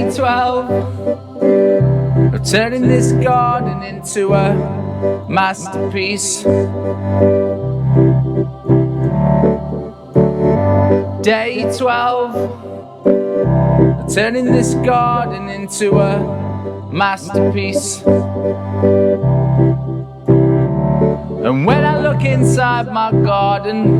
Day 12 of turning this garden into a masterpiece. Day 12 of turning this garden into a masterpiece. And when I look inside my garden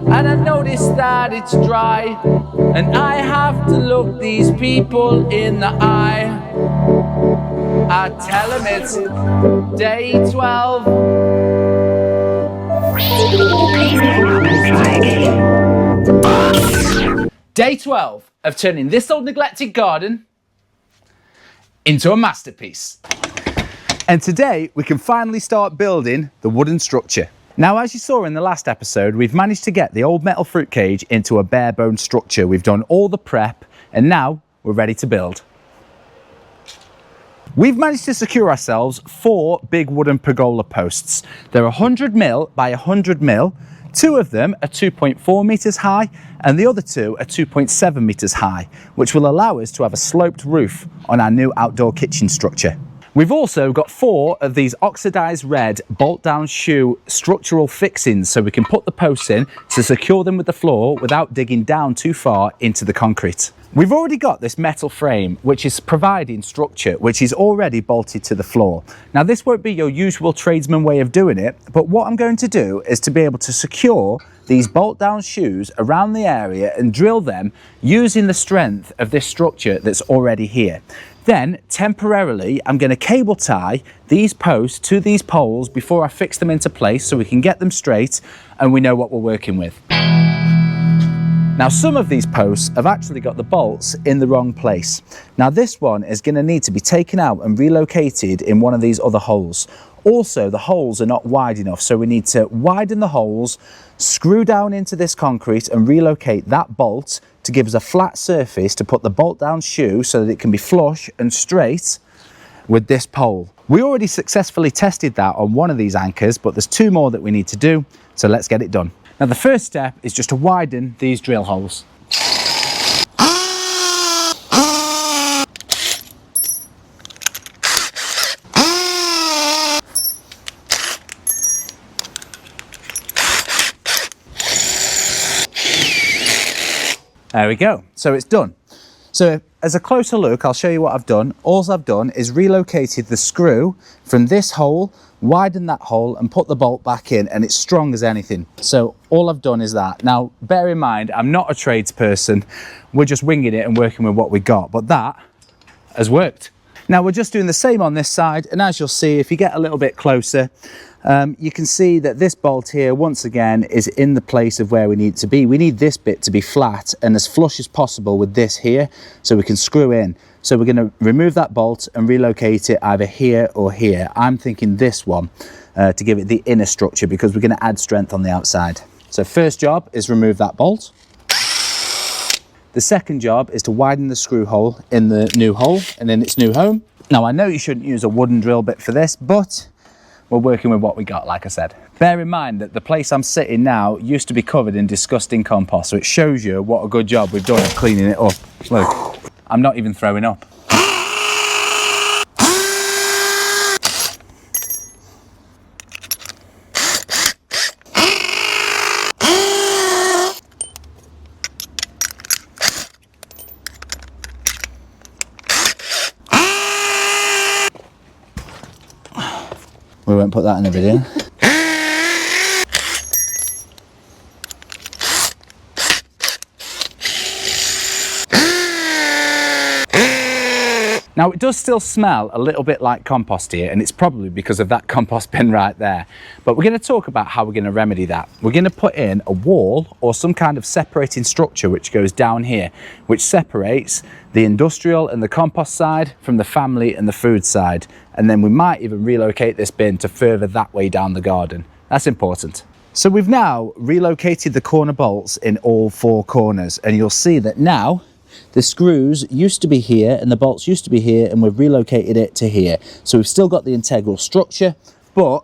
and I notice that it's dry, and I have to look these people in the eye, I tell them it's day 12. Day 12 of turning this old neglected garden into a masterpiece. And today we can finally start building the wooden structure. Now, as you saw in the last episode, we've managed to get the old metal fruit cage into a bare bone structure. We've done all the prep and now we're ready to build. We've managed to secure ourselves 4 big wooden pergola posts. They're 100mm by 100mm. 2 of them are 2.4 meters high and the other 2 are 2.7 meters high, which will allow us to have a sloped roof on our new outdoor kitchen structure. We've also got 4 of these oxidized red bolt down shoe structural fixings so we can put the posts in to secure them with the floor without digging down too far into the concrete. We've already got this metal frame which is providing structure, which is already bolted to the floor. Now, this won't be your usual tradesman way of doing it, but what I'm going to do is to be able to secure these bolt down shoes around the area and drill them using the strength of this structure that's already here. Then temporarily I'm going to cable tie these posts to these poles before I fix them into place so we can get them straight and we know what we're working with. Now, some of these posts have actually got the bolts in the wrong place. Now, this one is going to need to be taken out and relocated in one of these other holes. Also, the holes are not wide enough, so we need to widen the holes, screw down into this concrete and relocate that bolt to give us a flat surface to put the bolt down shoe so that it can be flush and straight with this pole. We already successfully tested that on one of these anchors, but there's 2 more that we need to do, so let's get it done. Now, the first step is just to widen these drill holes. There we go, so it's done. So as a closer look, I'll show you what I've done. All I've done is relocated the screw from this hole, widen that hole and put the bolt back in, and it's strong as anything. So all I've done is that. Now, bear in mind, I'm not a tradesperson. We're just winging it and working with what we got, but that has worked. Now we're just doing the same on this side, and as you'll see, if you get a little bit closer, you can see that this bolt here, once again, is in the place of where we need it to be. We need this bit to be flat and as flush as possible with this here, so we can screw in. So we're going to remove that bolt and relocate it either here or here. I'm thinking this one to give it the inner structure because we're going to add strength on the outside. So first job is remove that bolt. The second job is to widen the screw hole in the new hole and in its new home. Now, I know you shouldn't use a wooden drill bit for this, but we're working with what we got, like I said. Bear in mind that the place I'm sitting now used to be covered in disgusting compost, so it shows you what a good job we've done at cleaning it up. Look, I'm not even throwing up. We won't put that in the video. Now, it does still smell a little bit like compost here, and it's probably because of that compost bin right there. But we're going to talk about how we're going to remedy that. We're going to put in a wall or some kind of separating structure which goes down here, which separates the industrial and the compost side from the family and the food side. And then we might even relocate this bin to further that way down the garden. That's important. So we've now relocated the corner bolts in all 4 corners, and you'll see that now the screws used to be here and the bolts used to be here, and we've relocated it to here. So we've still got the integral structure, but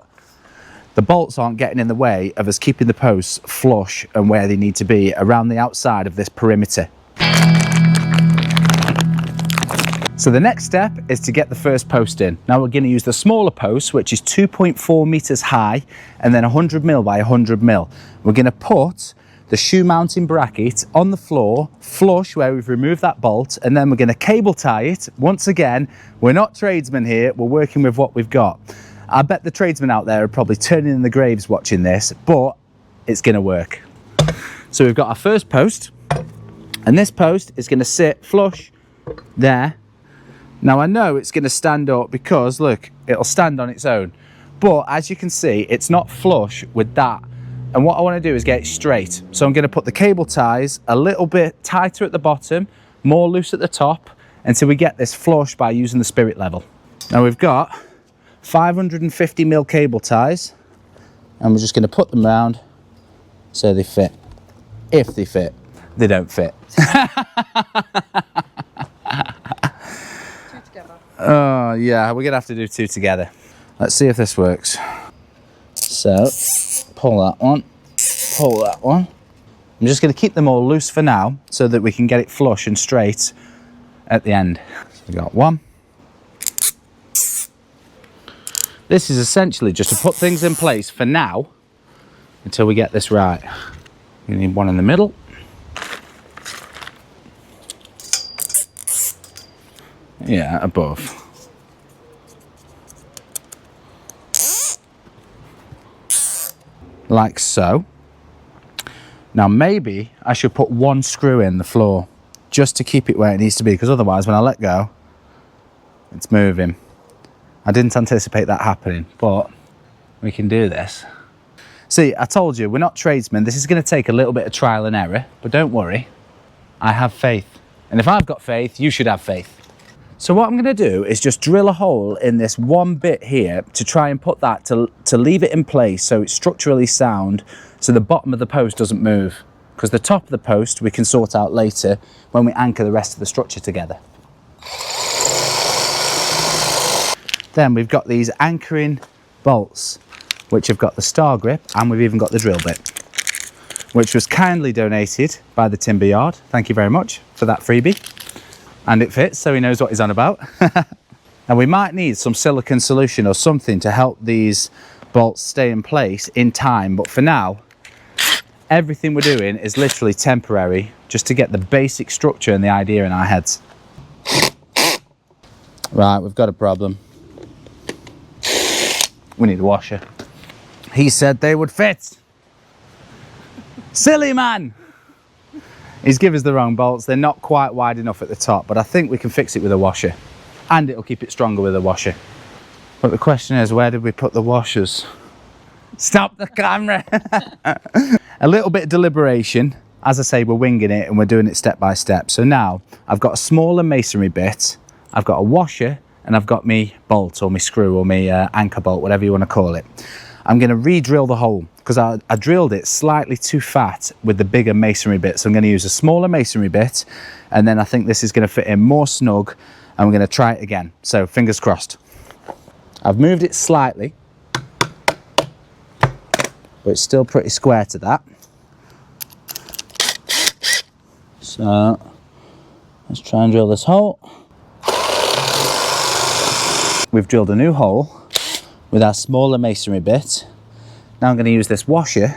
the bolts aren't getting in the way of us keeping the posts flush and where they need to be around the outside of this perimeter. So the next step is to get the first post in. Now we're going to use the smaller post, which is 2.4 meters high and then 100 mil by 100 mil. We're going to put the shoe mounting bracket on the floor, flush where we've removed that bolt, and then we're going to cable tie it. Once again, we're not tradesmen here, we're working with what we've got. I bet the tradesmen out there are probably turning in the graves watching this, but it's going to work. So we've got our first post, and this post is going to sit flush there. Now I know it's going to stand up because look, it'll stand on its own, but as you can see, it's not flush with that. And what I want to do is get it straight. So I'm going to put the cable ties a little bit tighter at the bottom, more loose at the top, until we get this flush by using the spirit level. Now we've got 550 mil cable ties, and we're just going to put them round so they fit. If they fit, they don't fit. Oh yeah, we're going to have to do two together. Let's see if this works. So, pull that one, pull that one. I'm just going to keep them all loose for now so that we can get it flush and straight at the end. So we got one. This is essentially just to put things in place for now until we get this right. You need one in the middle. Yeah, above. Like so. Now maybe I should put one screw in the floor just to keep it where it needs to be, because otherwise when I let go, it's moving. I didn't anticipate that happening, but we can do this. See, I told you, we're not tradesmen. This is going to take a little bit of trial and error, but don't worry, I have faith. And if I've got faith, you should have faith. So what I'm going to do is just drill a hole in this one bit here to try and put that to leave it in place so it's structurally sound, so the bottom of the post doesn't move. Because the top of the post we can sort out later when we anchor the rest of the structure together. Then we've got these anchoring bolts, which have got the star grip, and we've even got the drill bit, which was kindly donated by the timber yard. Thank you very much for that freebie. And it fits, so he knows what he's on about. And we might need some silicone solution or something to help these bolts stay in place in time, but for now, everything we're doing is literally temporary, just to get the basic structure and the idea in our heads. Right, we've got a problem. We need a washer. He said they would fit. Silly man! He's given us the wrong bolts. They're not quite wide enough at the top, but I think we can fix it with a washer. And it'll keep it stronger with a washer. But the question is, where did we put the washers? Stop the camera! A little bit of deliberation. As I say, we're winging it and we're doing it step by step. So now, I've got a smaller masonry bit, I've got a washer, and I've got me bolt or me screw or me anchor bolt, whatever you want to call it. I'm going to re-drill the hole because I drilled it slightly too fat with the bigger masonry bit. So I'm going to use a smaller masonry bit, and then I think this is going to fit in more snug, and we're going to try it again. So fingers crossed. I've moved it slightly, but it's still pretty square to that. So let's try and drill this hole. We've drilled a new hole with our smaller masonry bit. Now I'm going to use this washer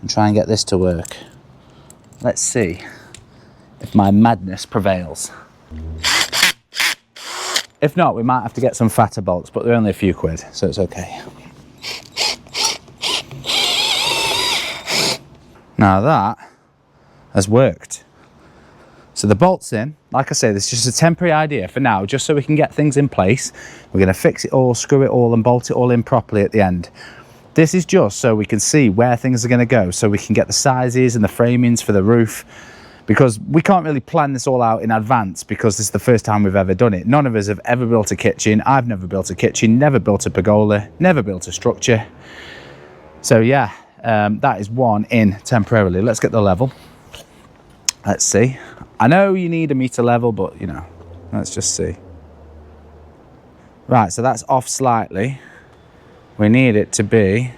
and try and get this to work. Let's see if my madness prevails. If not, we might have to get some fatter bolts, but they're only a few quid, so it's okay. Now that has worked. So the bolt's in. Like I say, this is just a temporary idea for now, just so we can get things in place. We're going to fix it all, screw it all, and bolt it all in properly at the end. This is just so we can see where things are going to go, so we can get the sizes and the framings for the roof, because we can't really plan this all out in advance because this is the first time we've ever done it. None of us have ever built a kitchen. I've never built a kitchen, never built a pergola, never built a structure. So yeah, that is one in temporarily. Let's get the level. Let's see. I know you need a meter level, but you know, let's just see. Right, so that's off slightly. We need it to be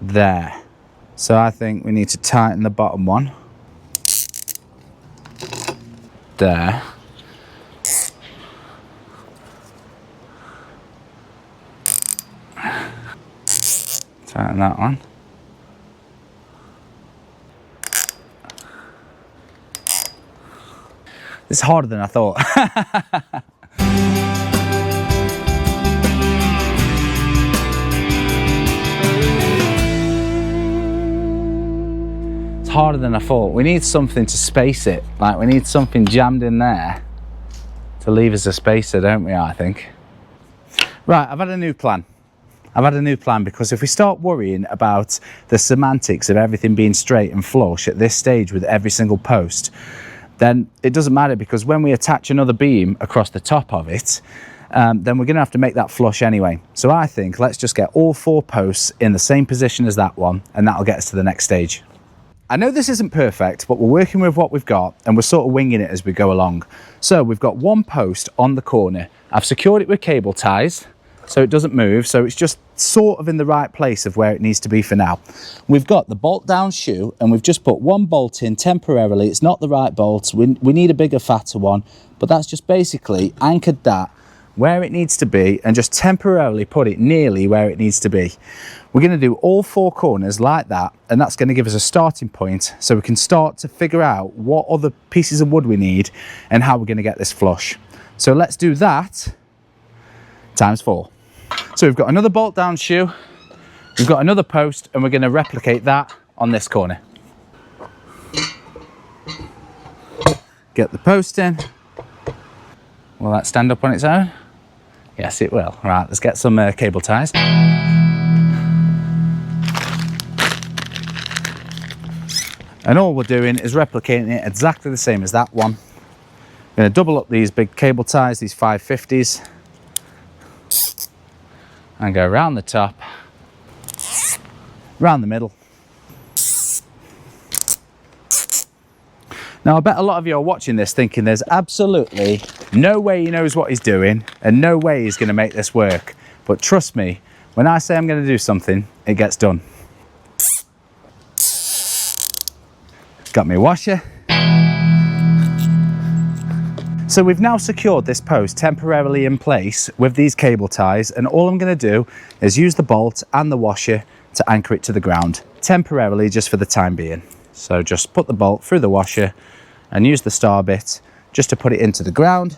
there. So I think we need to tighten the bottom one. there. Tighten that one. It's harder than I thought. It's harder than I thought. We need something to space it. Like, we need something jammed in there to leave us a spacer, don't we, I think? Right, I've had a new plan. Because if we start worrying about the semantics of everything being straight and flush at this stage with every single post, then it doesn't matter, because when we attach another beam across the top of it, then we're going to have to make that flush anyway. So I think let's just get all 4 posts in the same position as that one, and that'll get us to the next stage. I know this isn't perfect, but we're working with what we've got and we're sort of winging it as we go along. So we've got 1 post on the corner. I've secured it with cable ties so it doesn't move, so it's just sort of in the right place of where it needs to be for now. We've got the bolt down shoe and we've just put 1 bolt in temporarily. It's not the right bolt, we need a bigger, fatter one, but that's just basically anchored that where it needs to be and just temporarily put it nearly where it needs to be. We're going to do all 4 corners like that, and that's going to give us a starting point so we can start to figure out what other pieces of wood we need and how we're going to get this flush. So let's do that times 4. So we've got another bolt down shoe, we've got another post, and we're going to replicate that on this corner. Get the post in. Will that stand up on its own? Yes, it will. Right, let's get some cable ties. And all we're doing is replicating it exactly the same as that one. I'm going to double up these big cable ties, these 550s, and go around the top, around the middle. Now, I bet a lot of you are watching this thinking there's absolutely no way he knows what he's doing and no way he's going to make this work. But trust me, when I say I'm going to do something, it gets done. Got my washer. So we've now secured this post temporarily in place with these cable ties, and all I'm going to do is use the bolt and the washer to anchor it to the ground, temporarily, just for the time being. So just put the bolt through the washer and use the star bit just to put it into the ground.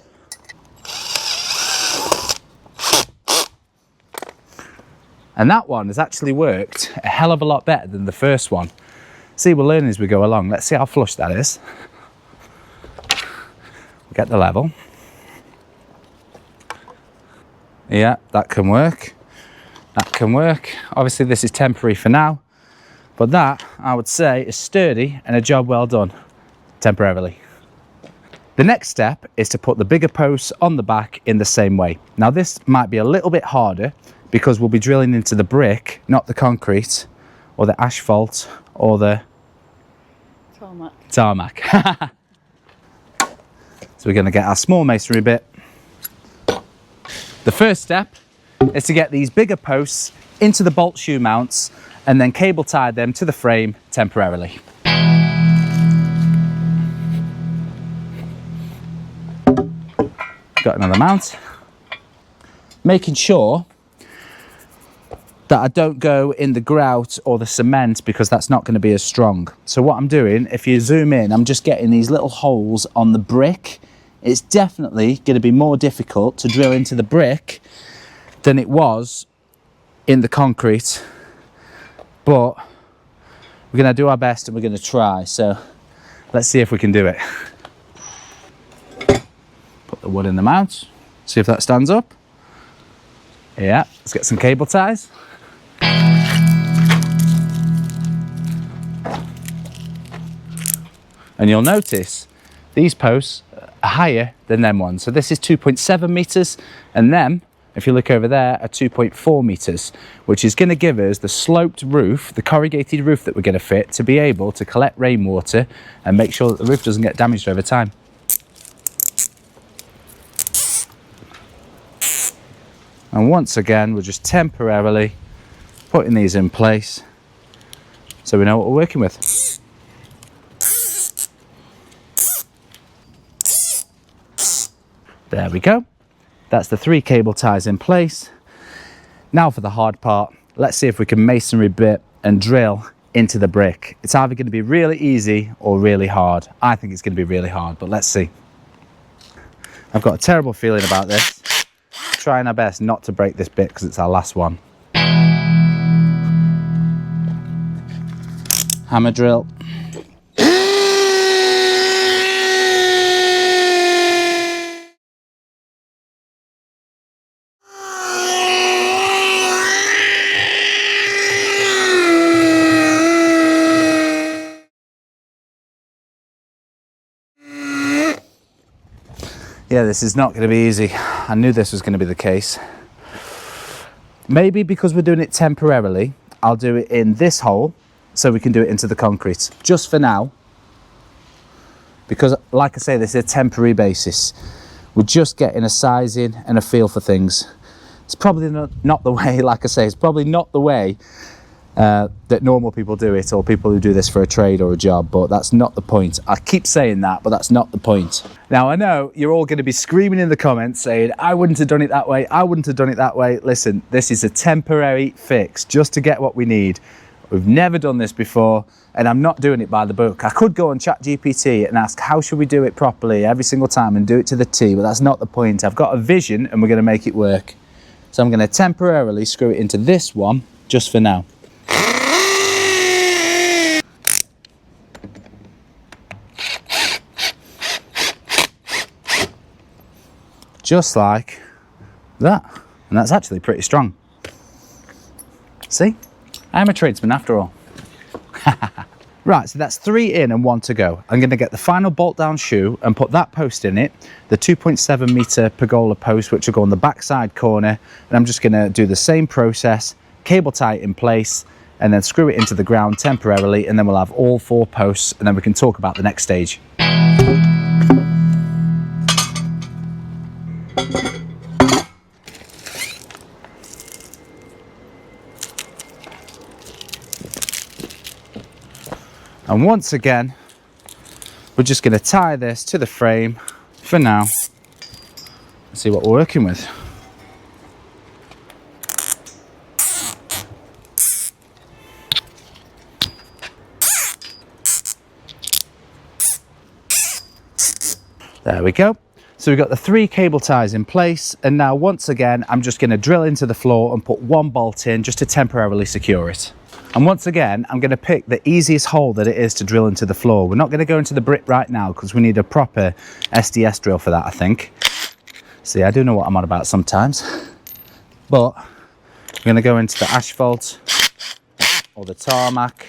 And that one has actually worked a hell of a lot better than the first one. See, we're learning as we go along. Let's see how flush that is. Get the level. Yeah, that can work. That can work. Obviously this is temporary for now, but that, I would say, is sturdy and a job well done, temporarily. The next step is to put the bigger posts on the back in the same way. Now this might be a little bit harder because we'll be drilling into the brick, not the concrete or the asphalt or the tarmac. So we're going to get our small masonry bit. The first step is to get these bigger posts into the bolt shoe mounts and then cable tie them to the frame temporarily. Got another mount. Making sure that I don't go in the grout or the cement because that's not going to be as strong. So what I'm doing, if you zoom in, I'm just getting these little holes on the brick. It's definitely going to be more difficult to drill into the brick than it was in the concrete, but we're going to do our best and we're going to try. So let's see if we can do it. Put the wood in the mount, see if that stands up. Yeah, let's get some cable ties. And you'll notice these posts are higher than them ones. So this is 2.7 meters, and them, if you look over there, are 2.4 meters, which is going to give us the sloped roof, the corrugated roof that we're going to fit to be able to collect rainwater and make sure that the roof doesn't get damaged over time. And once again, we're just temporarily putting these in place so we know what we're working with. There we go. That's the 3 cable ties in place. Now for the hard part. Let's see if we can masonry bit and drill into the brick. It's either going to be really easy or really hard. I think it's going to be really hard, but let's see. I've got a terrible feeling about this. Trying our best not to break this bit because it's our last one. Hammer drill. Yeah, this is not going to be easy. I knew this was going to be the case. Maybe because we're doing it temporarily, I'll do it in this hole so we can do it into the concrete. Just for now. Because, like I say, this is a temporary basis. We're just getting a sizing and a feel for things. It's probably not the way, like I say, it's probably not the way that normal people do it, or people who do this for a trade or a job, but that's not the point. I keep saying that, but that's not the point. Now, I know you're all going to be screaming in the comments saying, I wouldn't have done it that way, I wouldn't have done it that way. Listen, this is a temporary fix just to get what we need. We've never done this before, and I'm not doing it by the book. I could go on ChatGPT and ask, how should we do it properly every single time and do it to the T, but that's not the point. I've got a vision and we're going to make it work. So I'm going to temporarily screw it into this one just for now. Just like that. And that's actually pretty strong. See? I'm a tradesman after all. Right, so that's 3 in and 1 to go. I'm going to get the final bolt down shoe and put that post in it, the 2.7 meter pergola post, which will go on the backside corner. And I'm just going to do the same process, cable tie it in place, and then screw it into the ground temporarily. And then we'll have all 4 posts, and then we can talk about the next stage. And once again, we're just going to tie this to the frame for now and see what we're working with. There we go. So we've got the 3 cable ties in place, and now once again I'm just going to drill into the floor and put 1 bolt in just to temporarily secure it. And once again I'm going to pick the easiest hole that it is to drill into the floor. We're not going to go into the brick right now because we need a proper SDS drill for that, I think. See, I do know what I'm on about sometimes. But I'm going to go into the asphalt or the tarmac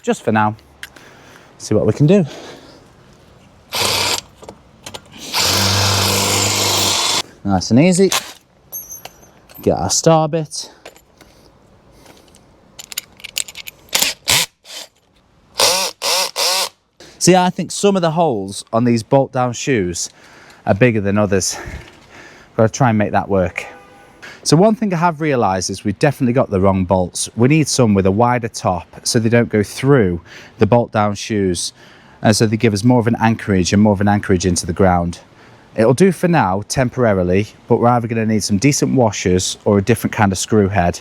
just for now. See what we can do. Nice and easy. Get our star bit. See, I think some of the holes on these bolt down shoes are bigger than others. Got to try and make that work. So one thing I have realised is we've definitely got the wrong bolts. We need some with a wider top so they don't go through the bolt down shoes, and so they give us more of an anchorage into the ground. It'll do for now, temporarily, but we're either going to need some decent washers or a different kind of screw head.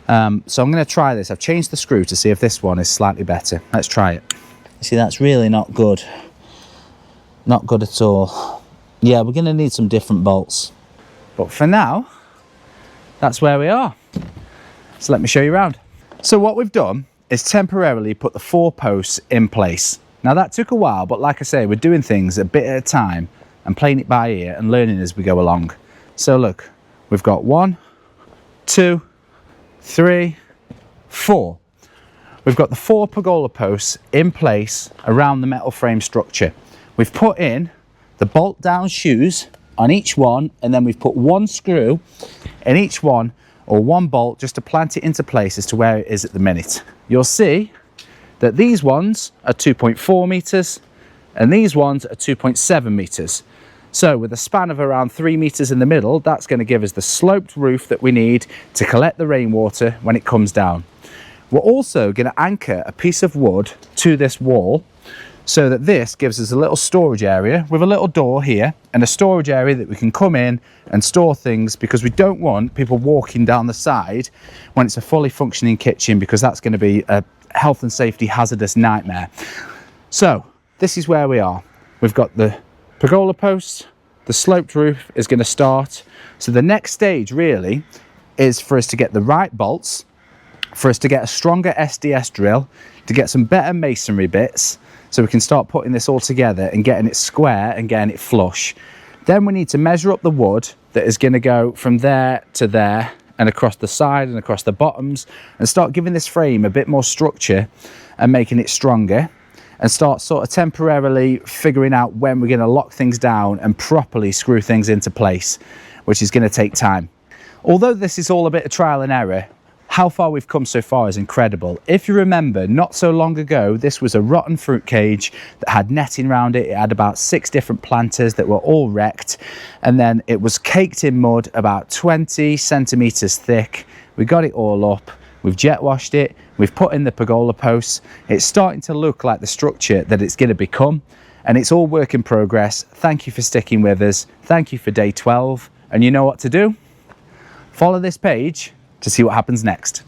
So I'm going to try this. I've changed the screw to see if this one is slightly better. Let's try it. See, that's really not good. Not good at all. Yeah, we're going to need some different bolts. But for now, that's where we are. So let me show you around. So what we've done is temporarily put the 4 posts in place. Now that took a while, but like I say, we're doing things a bit at a time and playing it by ear and learning as we go along. So look, we've got 1, 2, 3, 4. We've got the 4 pergola posts in place around the metal frame structure. We've put in the bolt down shoes on each one, and then we've put 1 screw in each one, or 1 bolt, just to plant it into place as to where it is at the minute. You'll see that these ones are 2.4 meters and these ones are 2.7 meters. So with a span of around 3 meters in the middle, that's going to give us the sloped roof that we need to collect the rainwater when it comes down. We're also going to anchor a piece of wood to this wall so that this gives us a little storage area with a little door here and a storage area that we can come in and store things, because we don't want people walking down the side when it's a fully functioning kitchen, because that's going to be a health and safety hazardous nightmare. So this is where we are. We've got the pergola posts, the sloped roof is going to start. So the next stage really is for us to get the right bolts, for us to get a stronger SDS drill, to get some better masonry bits, so we can start putting this all together and getting it square and getting it flush. Then we need to measure up the wood that is going to go from there to there and across the side and across the bottoms, and start giving this frame a bit more structure and making it stronger, and start sort of temporarily figuring out when we're going to lock things down and properly screw things into place, which is going to take time. Although this is all a bit of trial and error, how far we've come so far is incredible. If you remember, not so long ago, this was a rotten fruit cage that had netting around it. It had about 6 different planters that were all wrecked. And then it was caked in mud, about 20 centimeters thick. We got it all up. We've jet washed it. We've put in the pergola posts. It's starting to look like the structure that it's going to become. And it's all work in progress. Thank you for sticking with us. Thank you for day 12. And you know what to do? Follow this page to see what happens next.